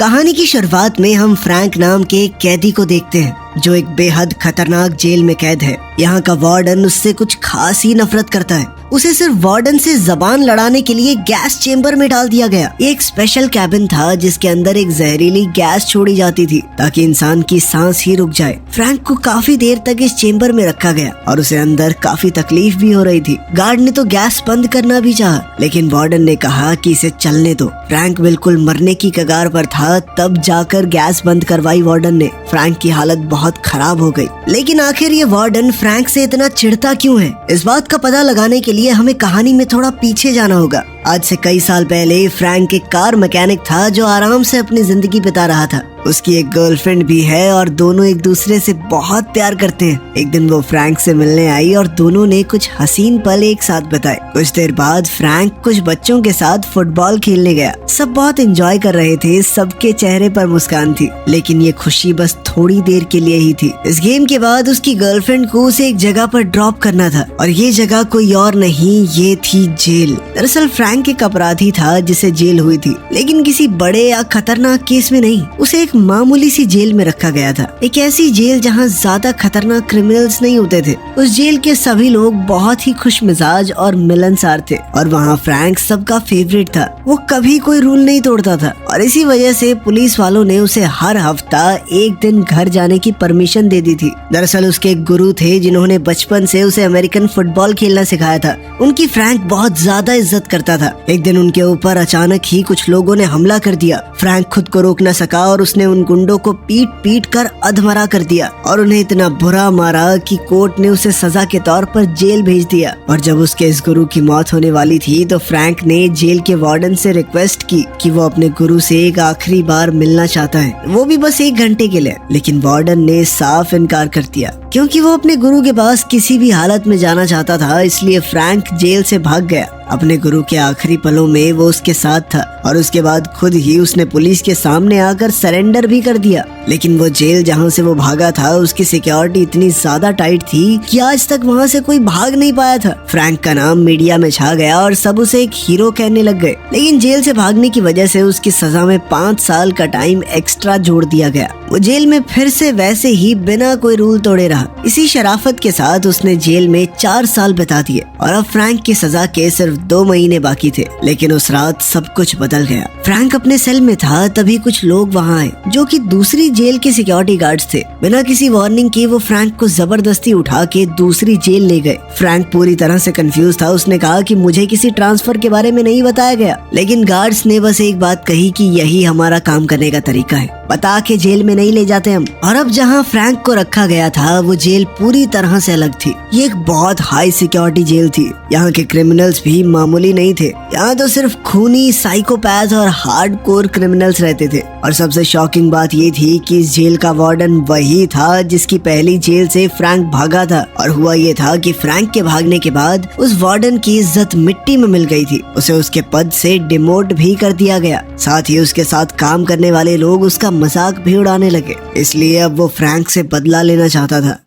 कहानी की शुरुआत में हम फ्रैंक नाम के एक कैदी को देखते हैं जो एक बेहद खतरनाक जेल में कैद है। यहाँ का वार्डन उससे कुछ खास ही नफरत करता है। उसे सिर्फ वार्डन से जबान लड़ाने के लिए गैस चेम्बर में डाल दिया गया। एक स्पेशल कैबिन था जिसके अंदर एक जहरीली गैस छोड़ी जाती थी ताकि इंसान की सांस ही रुक जाए। फ्रैंक को काफी देर तक इस चेम्बर में रखा गया और उसे अंदर काफी तकलीफ भी हो रही थी। गार्ड ने तो गैस बंद करना भी चाहा, लेकिन वार्डन ने कहा कि इसे चलने दो। फ्रैंक बिल्कुल मरने की कगार पर था, तब जाकर गैस बंद करवाई वार्डन ने। फ्रैंक की हालत बहुत खराब हो गई, लेकिन आखिर ये वार्डन फ्रैंक से इतना चिढ़ता क्यों है? इस बात का पता लगाने के लिए हमें कहानी में थोड़ा पीछे जाना होगा। आज से कई साल पहले फ्रैंक एक कार मैकेनिक था जो आराम से अपनी जिंदगी बिता रहा था। उसकी एक गर्लफ्रेंड भी है और दोनों एक दूसरे से बहुत प्यार करते हैं। एक दिन वो फ्रैंक से मिलने आई और दोनों ने कुछ हसीन पल एक साथ बिताए। कुछ देर बाद फ्रैंक कुछ बच्चों के साथ फुटबॉल खेलने गया। सब बहुत एंजॉय कर रहे थे, सबके चेहरे पर मुस्कान थी, लेकिन ये खुशी बस थोड़ी देर के लिए ही थी। इस गेम के बाद उसकी गर्लफ्रेंड को उसे एक जगह पर ड्रॉप करना था और ये जगह कोई और नहीं, ये थी जेल। दरअसल फ्रैंक एक अपराधी था जिसे जेल हुई थी, लेकिन किसी बड़े या खतरनाक केस में नहीं। उसे एक मामूली सी जेल में रखा गया था, एक ऐसी जेल जहाँ ज्यादा खतरनाक क्रिमिनल्स नहीं होते थे। उस जेल के सभी लोग बहुत ही खुश मिजाज और मिलनसार थे और वहाँ फ्रैंक सबका फेवरेट था। वो कभी कोई रूल नहीं तोड़ता था और इसी वजह से पुलिस वालों ने उसे हर हफ्ता एक दिन घर जाने की परमिशन दे दी थी। दरअसल उसके एक गुरु थे जिन्होंने बचपन से उसे अमेरिकन फुटबॉल खेलना सिखाया था। उनकी फ्रैंक बहुत ज्यादा इज्जत करता था। एक दिन उनके ऊपर अचानक ही कुछ लोगों ने हमला कर दिया। फ्रैंक खुद को रोक न सका और उसने उन गुंडों को पीट पीट कर अधमरा कर दिया और उन्हें इतना बुरा मारा कि कोर्ट ने उसे सजा के तौर पर जेल भेज दिया। और जब उसके इस गुरु की मौत होने वाली थी तो फ्रैंक ने जेल के वार्डन से रिक्वेस्ट की कि वो अपने गुरु से एक आखिरी बार मिलना चाहता है, वो भी बस 1 घंटे के लिए। लेकिन वार्डन ने साफ इनकार कर दिया क्योंकि वो अपने गुरु के पास किसी भी हालत में जाना चाहता था। इसलिए फ्रैंक जेल से भाग गया। अपने गुरु के आखिरी पलों में वो उसके साथ था और उसके बाद खुद ही उसने पुलिस के सामने आकर सरेंडर भी कर दिया। लेकिन वो जेल जहाँ से वो भागा था उसकी सिक्योरिटी इतनी ज्यादा टाइट थी कि आज तक वहाँ से कोई भाग नहीं पाया था। फ्रैंक का नाम मीडिया में छा गया और सब उसे एक हीरो कहने लग गए। लेकिन जेल से भागने की वजह से उसकी सजा में 5 साल का टाइम एक्स्ट्रा जोड़ दिया गया। वो जेल में फिर से वैसे ही बिना कोई रूल तोड़े रहा। इसी शराफत के साथ उसने जेल में 4 साल बिता दिए और अब फ्रैंक की सजा के सिर्फ 2 महीने बाकी थे। लेकिन उस रात सब कुछ बदल गया। फ्रैंक अपने सेल में था, तभी कुछ लोग वहाँ आए जो कि दूसरी जेल के सिक्योरिटी गार्ड्स थे। बिना किसी वार्निंग के वो फ्रैंक को जबरदस्ती उठा के दूसरी जेल ले गए। फ्रैंक पूरी तरह से कंफ्यूज था। उसने कहा कि मुझे किसी ट्रांसफर के बारे में नहीं बताया गया, लेकिन गार्ड्स ने बस एक बात कही कि यही हमारा काम करने का तरीका है, बता के जेल में नहीं ले जाते हम। और अब जहाँ फ्रैंक को रखा गया था वो जेल पूरी तरह से अलग थी। ये एक बहुत हाई सिक्योरिटी जेल थी। यहाँ के क्रिमिनल्स भी मामूली नहीं थे। यहाँ तो सिर्फ खूनी, साइकोपैथ और हार्डकोर क्रिमिनल्स रहते थे। और सबसे शॉकिंग बात ये थी कि इस जेल का वार्डन वही था जिसकी पहली जेल से फ्रैंक भागा था। और हुआ ये था कि फ्रैंक के भागने के बाद उस वार्डन की इज्जत मिट्टी में मिल गई थी। उसे उसके पद से डिमोट भी कर दिया गया। साथ ही उसके साथ काम करने वाले लोग उसका मजाक भी उड़ाने लगे। इसलिए अब वो फ्रैंक से बदला लेना चाहता था।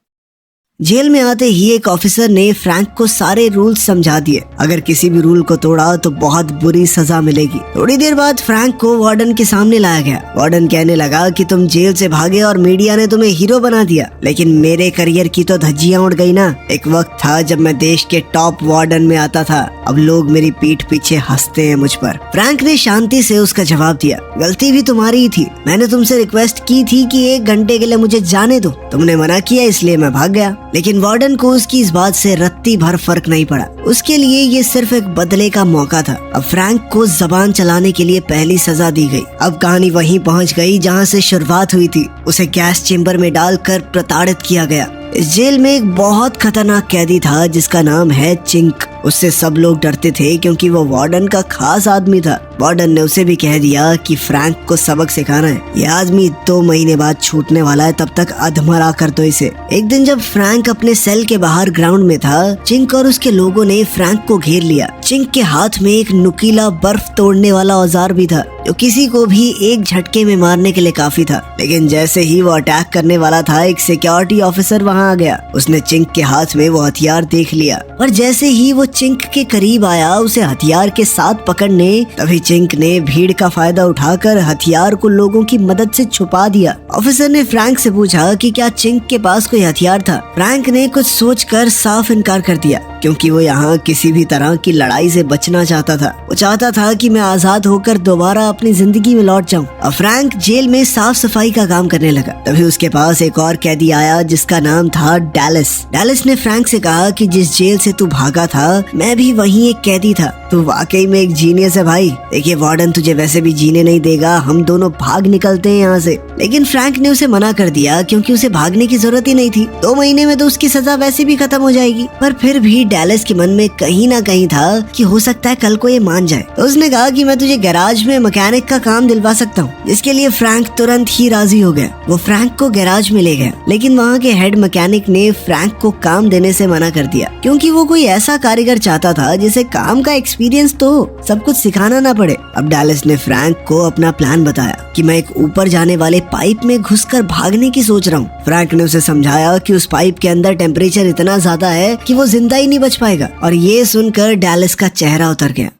जेल में आते ही एक ऑफिसर ने फ्रैंक को सारे रूल्स समझा दिए। अगर किसी भी रूल को तोड़ा तो बहुत बुरी सजा मिलेगी। थोड़ी देर बाद फ्रैंक को वार्डन के सामने लाया गया। वार्डन कहने लगा कि तुम जेल से भागे और मीडिया ने तुम्हें हीरो बना दिया, लेकिन मेरे करियर की तो धज्जियां उड़ गई ना। एक वक्त था जब मैं देश के टॉप वार्डन में आता था, अब लोग मेरी पीठ पीछे हंसते हैं मुझ पर। फ्रैंक ने शांति से उसका जवाब दिया, गलती भी तुम्हारी ही थी। मैंने तुमसे रिक्वेस्ट की थी कि 1 घंटे के लिए मुझे जाने दो, तुमने मना किया, इसलिए मैं भाग गया। लेकिन वार्डन को उसकी इस बात से रत्ती भर फर्क नहीं पड़ा। उसके लिए ये सिर्फ एक बदले का मौका था। अब फ्रैंक को जबान चलाने के लिए पहली सजा दी गई। अब कहानी वहीं पहुंच गई जहां से शुरुआत हुई थी। उसे गैस चेम्बर में डालकर प्रताड़ित किया गया। इस जेल में एक बहुत खतरनाक कैदी था जिसका नाम है चिंक। उससे सब लोग डरते थे क्योंकि वो वार्डन का खास आदमी था। वार्डन ने उसे भी कह दिया कि फ्रैंक को सबक सिखाना है। ये आदमी 2 महीने बाद छूटने वाला है, तब तक अधमरा कर दो इसे। एक दिन जब फ्रैंक अपने सेल के बाहर ग्राउंड में था, चिंक और उसके लोगों ने फ्रैंक को घेर लिया। चिंक के हाथ में एक नुकीला बर्फ तोड़ने वाला औजार भी था। जो किसी को भी एक झटके में मारने के लिए काफी था। लेकिन जैसे ही वो अटैक करने वाला था, एक सिक्योरिटी ऑफिसर वहाँ आ गया। उसने चिंक के हाथ में वो हथियार देख लिया और जैसे ही वो चिंक के करीब आया उसे हथियार के साथ पकड़ने, तभी चिंक ने भीड़ का फायदा उठाकर हथियार को लोगों की मदद से छुपा दिया। ऑफिसर ने फ्रैंक से पूछा कि क्या चिंक के पास कोई हथियार था। फ्रैंक ने कुछ सोचकर साफ इनकार कर दिया, क्योंकि वो यहाँ किसी भी तरह की लड़ाई से बचना चाहता था। वो चाहता था कि मैं आजाद होकर दोबारा अपनी जिंदगी में लौट जाऊं। और फ्रैंक जेल में साफ सफाई का काम करने लगा। तभी उसके पास एक और कैदी आया जिसका नाम था डैलिस। डैलिस ने फ्रैंक से कहा कि जिस जेल से तू भागा था, मैं भी वहीं एक कैदी था। तू वाकई में एक जीनियस है भाई। देखिए, वार्डन तुझे वैसे भी जीने नहीं देगा, हम दोनों भाग निकलते हैं यहाँ से। लेकिन फ्रैंक ने उसे मना कर दिया, क्योंकि उसे भागने की जरूरत ही नहीं थी। 2 महीने में तो उसकी सजा वैसे भी खत्म हो जाएगी। पर फिर भी डैलिस के मन में कहीं ना कहीं था कि हो सकता है कल को ये मान जाए। तो उसने कहा कि मैं तुझे गैराज में मैकेनिक का काम दिलवा सकता हूँ, जिसके लिए फ्रैंक तुरंत ही राजी हो गया। वो फ्रैंक को गैराज में ले गया, लेकिन वहाँ के हेड मैकेनिक ने फ्रैंक को काम देने से मना कर दिया, क्योंकि वो कोई ऐसा कारीगर चाहता था जिसे काम का एक्सपीरियंस तो हो, सब कुछ सिखाना ना पड़े। अब डैलिस ने फ्रैंक को अपना प्लान बताया कि मैं एक ऊपर जाने वाले पाइप में घुसकर भागने की सोच रहा हूँ। फ्रैंक ने उसे समझाया कि उस पाइप के अंदर टेम्परेचर इतना ज्यादा है कि वो जिंदा ही नहीं बच पाएगा। और ये सुनकर डैलिस का चेहरा उतर गया।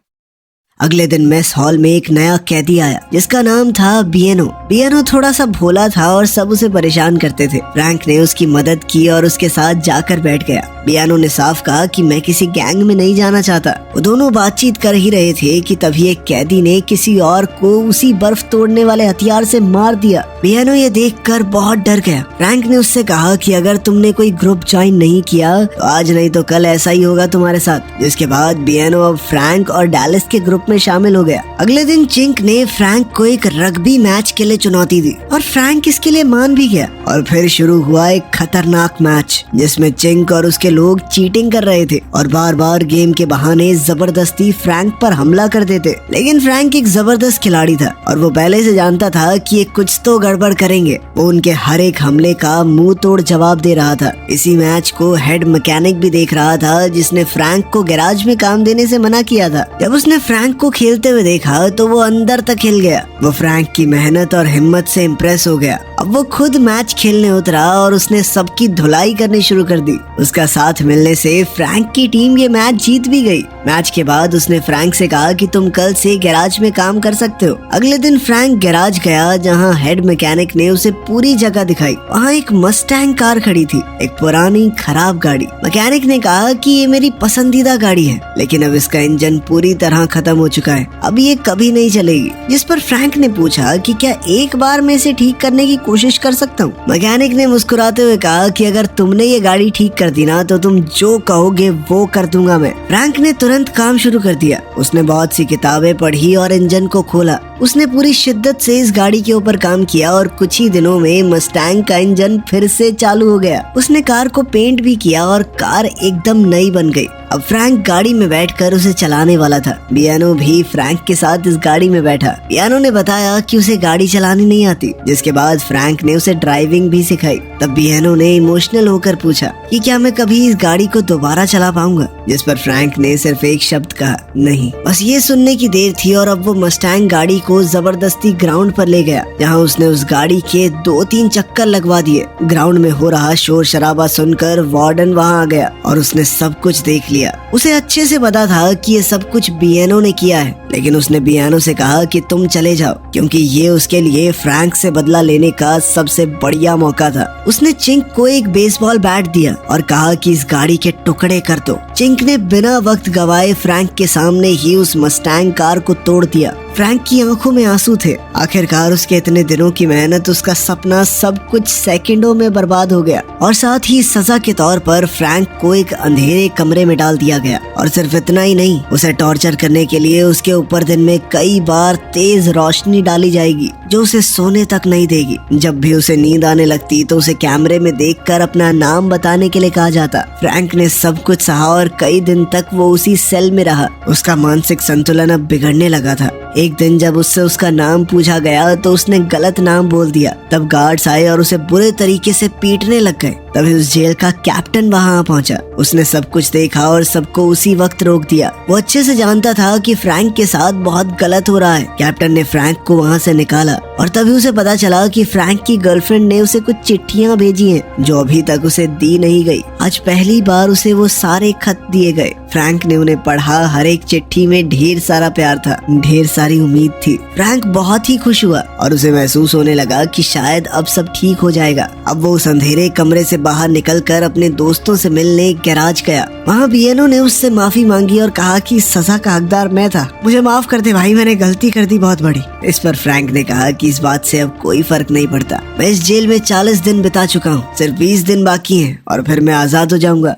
अगले दिन मेस हॉल में एक नया कैदी आया जिसका नाम था बियनो। बियनो थोड़ा सा भोला था और सब उसे परेशान करते थे। फ्रैंक ने उसकी मदद की और उसके साथ जाकर बैठ गया। बियनो ने साफ कहा कि मैं किसी गैंग में नहीं जाना चाहता। वो दोनों बातचीत कर ही रहे थे कि तभी एक कैदी ने किसी और को उसी बर्फ तोड़ने वाले हथियार से मार दिया। बियनो ये देखकर बहुत डर गया। फ्रैंक ने उससे कहा कि अगर तुमने कोई ग्रुप ज्वाइन नहीं किया तो आज नहीं तो कल ऐसा ही होगा तुम्हारे साथ। जिसके बाद बियनो अब फ्रैंक और डैलिस के ग्रुप में शामिल हो गया। अगले दिन चिंक ने फ्रैंक को एक रग्बी मैच के लिए चुनौती दी और फ्रैंक इसके लिए मान भी गया। और फिर शुरू हुआ एक खतरनाक मैच जिसमें चिंक और उसके लोग चीटिंग कर रहे थे और बार बार गेम के बहाने जबरदस्ती फ्रैंक पर हमला कर देते। लेकिन फ्रैंक एक जबरदस्त खिलाड़ी था और वो पहले से जानता था कि ये कुछ तो गड़बड़ करेंगे। वो उनके हर एक हमले का मुंह तोड़ जवाब दे रहा था। इसी मैच को हेड मैकेनिक भी देख रहा था, जिसने फ्रैंक को गैराज में काम देने से मना किया था। जब उसने फ्रैंक को खेलते हुए देखा तो वो अंदर तक हिल गया। वो फ्रैंक की मेहनत और हिम्मत से इम्प्रेस हो गया। अब वो खुद मैच खेलने उतरा और उसने सबकी धुलाई करनी शुरू कर दी। उसका साथ मिलने से फ्रैंक की टीम ये मैच जीत भी गई। मैच के बाद उसने फ्रैंक से कहा कि तुम कल से गैराज में काम कर सकते हो। अगले दिन फ्रैंक गैराज गया, जहां हेड मैकेनिक ने उसे पूरी जगह दिखाई। वहां एक मस्टैंग कार खड़ी थी, एक पुरानी खराब गाड़ी। मैकेनिक ने कहा कि ये मेरी पसंदीदा गाड़ी है, लेकिन अब इसका इंजन पूरी तरह खत्म हो चुका है, अब ये कभी नहीं चलेगी। जिस पर फ्रैंक ने पूछा कि क्या एक बार में इसे ठीक करने की कोशिश कर सकता हूँ। मैकेनिक ने मुस्कुराते हुए कहा कि अगर तुमने ये गाड़ी ठीक कर दी ना तो तुम जो कहोगे वो कर दूंगा मैं। फ्रैंक ने तुरंत काम शुरू कर दिया। उसने बहुत सी किताबें पढ़ी और इंजन को खोला। उसने पूरी शिद्दत से इस गाड़ी के ऊपर काम किया और कुछ ही दिनों में मस्टैंग का इंजन फिर से चालू हो गया। उसने कार को पेंट भी किया और कार एकदम नई बन गई। अब फ्रैंक गाड़ी में बैठकर उसे चलाने वाला था। बियानो भी फ्रैंक के साथ इस गाड़ी में बैठा। बियानो ने बताया कि उसे गाड़ी चलानी नहीं आती, जिसके बाद फ्रैंक ने उसे ड्राइविंग भी सिखाई। तब बियानो ने इमोशनल होकर पूछा कि क्या मैं कभी इस गाड़ी को दोबारा चला पाऊंगा, जिस पर फ्रैंक ने सिर्फ एक शब्द कहा, नहीं। बस ये सुनने की देर थी और अब वो मस्टैंग गाड़ी को जबरदस्ती ग्राउंड पर ले गया, जहाँ उसने उस गाड़ी के 2-3 चक्कर लगवा दिए। ग्राउंड में हो रहा शोर शराबा सुनकर वार्डन वहाँ आ गया और उसने सब कुछ देख लिया। उसे अच्छे से पता था कि ये सब कुछ बियानो ने किया है, लेकिन उसने बियानो से कहा कि तुम चले जाओ, क्योंकि ये उसके लिए फ्रैंक से बदला लेने का सबसे बढ़िया मौका था। उसने चिंक को एक बेसबॉल बैट दिया और कहा कि इस गाड़ी के टुकड़े कर दो। चिंक ने बिना वक्त गवाए फ्रैंक के सामने ही उस मस्टैंग कार को तोड़ दिया। फ्रैंक की आंखों में आंसू थे। आखिरकार उसके इतने दिनों की मेहनत, उसका सपना, सब कुछ सेकंडों में बर्बाद हो गया। और साथ ही सजा के तौर पर फ्रैंक को एक अंधेरे कमरे में डाल दिया गया। और सिर्फ इतना ही नहीं, उसे टॉर्चर करने के लिए उसके ऊपर दिन में कई बार तेज रोशनी डाली जाएगी। जो उसे सोने तक नहीं देगी। जब भी उसे नींद आने लगती तो उसे कैमरे में देखकर अपना नाम बताने के लिए कहा जाता। फ्रैंक ने सब कुछ सहा और कई दिन तक वो उसी सेल में रहा। उसका मानसिक संतुलन अब बिगड़ने लगा था। एक दिन जब उससे उसका नाम पूछा गया तो उसने गलत नाम बोल दिया। तब गार्ड्स आए और उसे बुरे तरीके से पीटने लग गए। तभी उस जेल का कैप्टन वहां पहुंचा। उसने सब कुछ देखा और सबको उसी वक्त रोक दिया। वो अच्छे से जानता था कि फ्रैंक के साथ बहुत गलत हो रहा है। कैप्टन ने फ्रैंक को वहां से निकाला और तभी उसे पता चला कि फ्रैंक की गर्लफ्रेंड ने उसे कुछ चिट्ठियां भेजी हैं जो अभी तक उसे दी नहीं गई। आज पहली बार उसे वो सारे खत दिए गए। फ्रैंक ने उन्हें पढ़ा। हर एक चिट्ठी में ढेर सारा प्यार था, ढेर सारी उम्मीद थी। फ्रैंक बहुत ही खुश हुआ और उसे महसूस होने लगा कि शायद अब सब ठीक हो जाएगा। अब वो उस अंधेरे कमरे से बाहर निकलकर अपने दोस्तों से मिलने गैराज गया। वहाँ बियानो ने उससे माफी मांगी और कहा कि सजा का हकदार मैं था, मुझे माफ कर दे भाई, मैंने गलती कर दी बहुत बड़ी। इस पर फ्रैंक ने कहा कि इस बात से अब कोई फर्क नहीं पड़ता। मैं इस जेल में 40 दिन बिता चुका हूँ, सिर्फ 20 दिन बाकी हैं और फिर मैं आजाद हो जाऊंगा।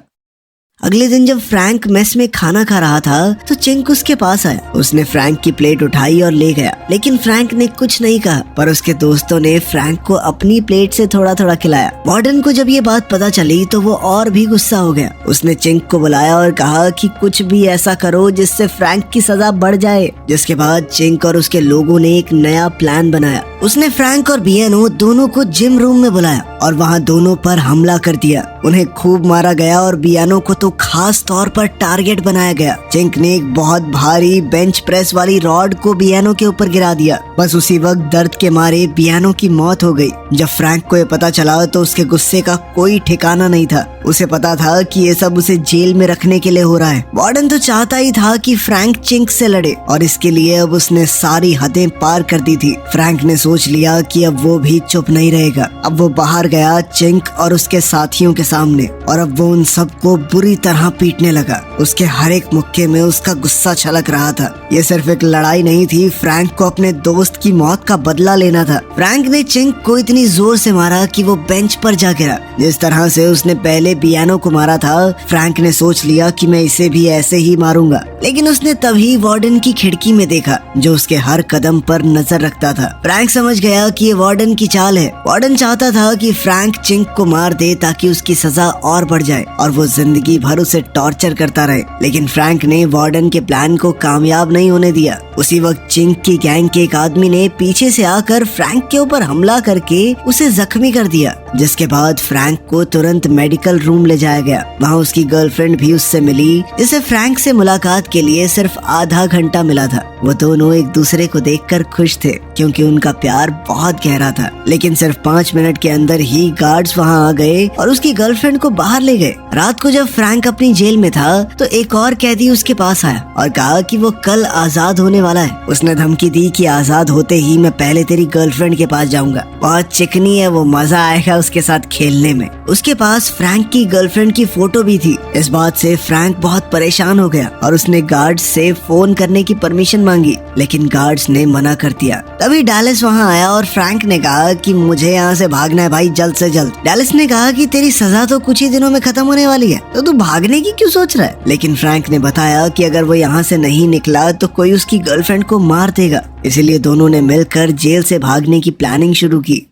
अगले दिन जब फ्रैंक मेस में खाना खा रहा था तो चिंक उसके पास आया। उसने फ्रैंक की प्लेट उठाई और ले गया, लेकिन फ्रैंक ने कुछ नहीं कहा। पर उसके दोस्तों ने फ्रैंक को अपनी प्लेट से थोड़ा थोड़ा खिलाया। वार्डन को जब ये बात पता चली तो वो और भी गुस्सा हो गया। उसने चिंक को बुलाया और कहा कि कुछ भी ऐसा करो जिससे फ्रैंक की सजा बढ़ जाए। जिसके बाद चिंक और उसके लोगों ने एक नया प्लान बनाया। उसने फ्रैंक और बियानो दोनों को जिम रूम में बुलाया और वहाँ दोनों पर हमला कर दिया। उन्हें खूब मारा गया और बियानो को तो खास तौर पर टारगेट बनाया गया। चिंक ने एक बहुत भारी बेंच प्रेस वाली रॉड को बियानो के ऊपर गिरा दिया। बस उसी वक्त दर्द के मारे बियानो की मौत हो गई। जब फ्रैंक को ये पता चला तो उसके गुस्से का कोई ठिकाना नहीं था। उसे पता था कि ये सब उसे जेल में रखने के लिए हो रहा है। वार्डन तो चाहता ही था कि फ्रैंक चिंक से लड़े और इसके लिए अब उसने सारी हदें पार कर दी थी। फ्रैंक ने सोच लिया कि अब वो भी चुप नहीं रहेगा। अब वो बाहर गया चिंक और उसके साथियों के सामने और अब वो उन सबको बुरी तरह पीटने लगा। उसके हर एक मुक्के में उसका गुस्सा छलक रहा था। ये सिर्फ एक लड़ाई नहीं थी, फ्रैंक को अपने दोस्त की मौत का बदला लेना था। फ्रैंक ने चिंक को इतनी जोर से मारा कि वो बेंच पर जा गिरा। जिस तरह से उसने पहले बियानो को मारा था, फ्रैंक ने सोच लिया कि मैं इसे भी ऐसे ही मारूंगा। लेकिन उसने तभी वार्डन की खिड़की में देखा जो उसके हर कदम पर नजर रखता था। फ्रैंक समझ गया कि ये वार्डन की चाल है। वार्डन चाहता था कि फ्रैंक चिंक को मार दे ताकि उसकी सजा और बढ़ जाए और वो जिंदगी भर उसे टॉर्चर करता रहे। लेकिन फ्रैंक ने वार्डन के प्लान को कामयाब नहीं होने दिया। उसी वक्त चिंक की गैंग के एक आदमी ने पीछे से आकर फ्रैंक के ऊपर हमला करके उसे जख्मी कर दिया। जिसके बाद फ्रैंक को तुरंत मेडिकल रूम ले जाया गया। वहाँ उसकी गर्लफ्रेंड भी उससे मिली, जिसे फ्रैंक से मुलाकात के लिए सिर्फ आधा घंटा मिला था। वो दोनों एक दूसरे को देखकर खुश थे क्योंकि उनका प्यार बहुत गहरा था। लेकिन सिर्फ 5 मिनट के अंदर ही गार्ड्स वहाँ आ गए और उसकी गर्लफ्रेंड को बाहर ले गए। रात को जब फ्रैंक अपनी जेल में था तो एक और कैदी उसके पास आया और कहा कि वो कल आजाद होने वाला है। उसने धमकी दी कि आजाद होते ही मैं पहले तेरी गर्लफ्रेंड के पास जाऊंगा, बहुत चिकनी है वो, मजा आएगा उसके साथ खेलने में। उसके पास फ्रैंक की गर्लफ्रेंड की फोटो भी थी। इस बात से फ्रैंक बहुत परेशान हो गया और उसने गार्ड्स से फोन करने की परमिशन मांगी, लेकिन गार्ड्स ने मना कर दिया। तभी डैलिस वहाँ आया और फ्रैंक ने कहा कि मुझे यहाँ से भागना है भाई, जल्द से जल्द। डैलिस ने कहा कि तेरी सजा तो कुछ ही दिनों में खत्म होने वाली है, तो तू भागने की क्यों सोच रहा है। लेकिन फ्रैंक ने बताया कि अगर वो यहाँ से नहीं निकला तो कोई उसकी गर्लफ्रेंड को मार देगा। इसीलिए दोनों ने मिलकर जेल से भागने की प्लानिंग शुरू की।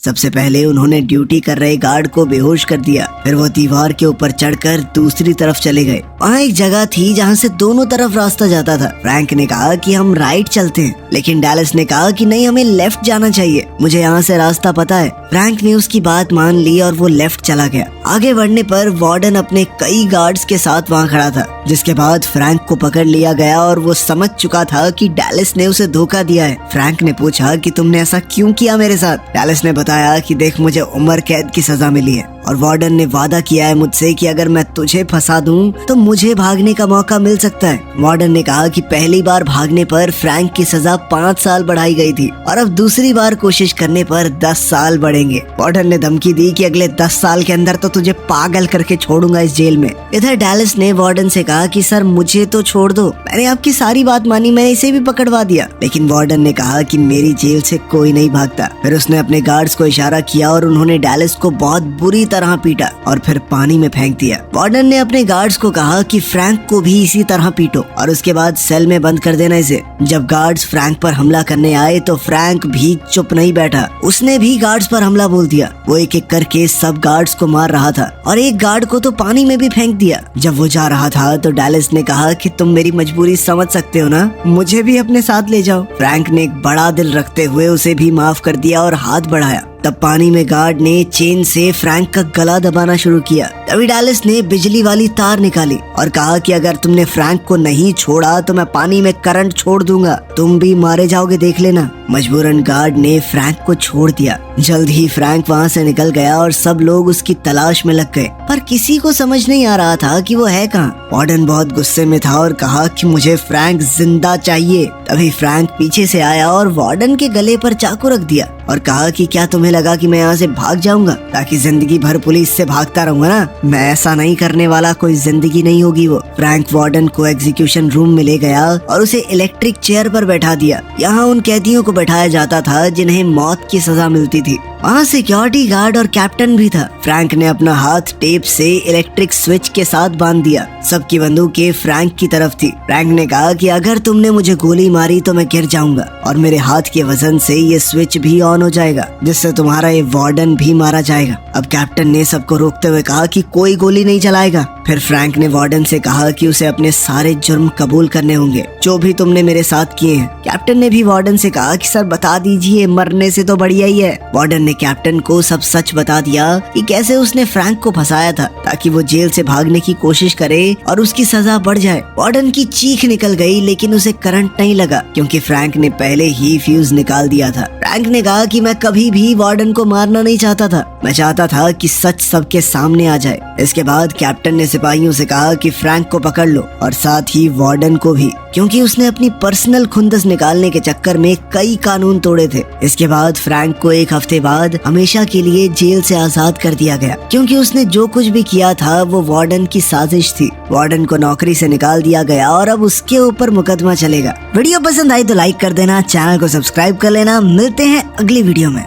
सबसे पहले उन्होंने ड्यूटी कर रहे गार्ड को बेहोश कर दिया। फिर वो दीवार के ऊपर चढ़कर दूसरी तरफ चले गए। वहाँ एक जगह थी जहाँ से दोनों तरफ रास्ता जाता था। फ्रैंक ने कहा कि हम राइट चलते हैं, लेकिन डैलिस ने कहा कि नहीं, हमें लेफ्ट जाना चाहिए, मुझे यहाँ से रास्ता पता है। फ्रैंक ने उसकी बात मान ली और वो लेफ्ट चला गया। आगे बढ़ने पर वार्डन अपने कई गार्ड्स के साथ वहाँ खड़ा था। जिसके बाद फ्रैंक को पकड़ लिया गया और वो समझ चुका था कि डैलिस ने उसे धोखा दिया है। फ्रैंक ने पूछा कि तुमने ऐसा क्यों किया मेरे साथ। डैलिस ने बताया कि देख, मुझे उम्र कैद की सजा मिली है और वार्डन ने वादा किया है मुझसे कि अगर मैं तुझे फंसा दूं तो मुझे भागने का मौका मिल सकता है। वार्डन ने कहा कि पहली बार भागने पर फ्रैंक की सजा 5 साल बढ़ाई गई थी और अब दूसरी बार कोशिश करने पर 10 साल बढ़ेंगे। वार्डन ने धमकी दी कि अगले 10 साल के अंदर तो तू तुझे पागल करके छोड़ूंगा इस जेल में। इधर डैलिस ने वार्डन से कहा कि सर मुझे तो छोड़ दो, मैंने आपकी सारी बात मानी, मैंने इसे भी पकड़वा दिया। लेकिन वार्डन ने कहा कि मेरी जेल से कोई नहीं भागता। फिर उसने अपने गार्ड्स को इशारा किया और उन्होंने डैलिस को बहुत बुरी तरह पीटा और फिर पानी में फेंक दिया। वार्डन ने अपने गार्ड्स को कहा कि फ्रैंक को भी इसी तरह पीटो और उसके बाद सेल में बंद कर देना इसे। जब गार्ड्स फ्रैंक पर हमला करने आए तो फ्रैंक भी चुप नहीं बैठा, उसने भी गार्ड्स पर हमला बोल दिया। वो एक एक करके सब गार्ड्स को मार रहा था और एक गार्ड को तो पानी में भी फेंक दिया। जब वो जा रहा था तो डैलिस ने कहा कि तुम मेरी मजबूरी समझ सकते हो ना, मुझे भी अपने साथ ले जाओ। फ्रैंक ने एक बड़ा दिल रखते हुए उसे भी माफ कर दिया और हाथ बढ़ाया। तब पानी में गार्ड ने चेन से फ्रैंक का गला दबाना शुरू किया। तभी डैलिस ने बिजली वाली तार निकाली और कहा कि अगर तुमने फ्रैंक को नहीं छोड़ा तो मैं पानी में करंट छोड़ दूंगा, तुम भी मारे जाओगे, देख लेना। मजबूरन गार्ड ने फ्रैंक को छोड़ दिया। जल्द ही फ्रैंक वहाँ से निकल गया और सब लोग उसकी तलाश में लग गए, पर किसी को समझ नहीं आ रहा था कि वो है कहाँ। वार्डन बहुत गुस्से में था और कहा कि मुझे फ्रैंक जिंदा चाहिए। तभी फ्रैंक पीछे से आया और वार्डन के गले पर चाकू रख दिया और कहा कि क्या तुम्हें लगा कि मैं यहाँ से भाग जाऊंगा ताकि जिंदगी भर पुलिस से भागता रहूंगा ना? मैं ऐसा नहीं करने वाला, कोई जिंदगी नहीं होगी वो। फ्रैंक वार्डन को एग्जीक्यूशन रूम में ले गया और उसे इलेक्ट्रिक चेयर पर बैठा दिया। यहाँ उन कैदियों को बैठाया जाता था जिन्हें मौत की सजा मिलती थी। वहाँ सिक्योरिटी गार्ड और कैप्टन भी था। फ्रैंक ने अपना हाथ टेप से इलेक्ट्रिक स्विच के साथ बांध दिया। सबकी बंदूकें फ्रैंक की तरफ थी। फ्रैंक ने कहा कि अगर तुमने मुझे गोली मारी तो मैं गिर जाऊंगा और मेरे हाथ के वजन से ये स्विच भी ऑन हो जाएगा, जिससे तुम्हारा ये वार्डन भी मारा जाएगा। अब कैप्टन ने सबको रोकते हुए कहा कि कोई गोली नहीं चलाएगा। फिर फ्रैंक ने वार्डन से कहा कि उसे अपने सारे जुर्म कबूल करने होंगे जो भी तुमने मेरे साथ किए हैं। कैप्टन ने भी वार्डन से कहा कि सर बता दीजिए, मरने से तो बढ़िया ही है। वार्डन ने कैप्टन को सब सच बता दिया कि कैसे उसने फ्रैंक को फंसाया था ताकि वो जेल से भागने की कोशिश करे और उसकी सजा बढ़ जाए। वार्डन की चीख निकल गई लेकिन उसे करंट नहीं लगा क्योंकि फ्रैंक ने पहले ही फ्यूज निकाल दिया था। फ्रैंक ने कहा कि मैं कभी भी वार्डन को मारना नहीं चाहता था, मैं चाहता था कि सच सबके सामने आ जाए। इसके बाद कैप्टन ने सिपाहियों से कहा कि फ्रैंक को पकड़ लो और साथ ही वार्डन को भी, क्योंकि उसने अपनी पर्सनल खुंदस निकालने के चक्कर में कई कानून तोड़े थे। इसके बाद फ्रैंक को एक हफ्ते बाद हमेशा के लिए जेल से आजाद कर दिया गया क्योंकि उसने जो कुछ भी किया था वो वार्डन की साजिश थी। वार्डन को नौकरी से निकाल दिया गया और अब उसके ऊपर मुकदमा चलेगा। वीडियो पसंद आई तो लाइक कर देना, चैनल को सब्सक्राइब कर लेना। मिलते हैं अगली वीडियो में।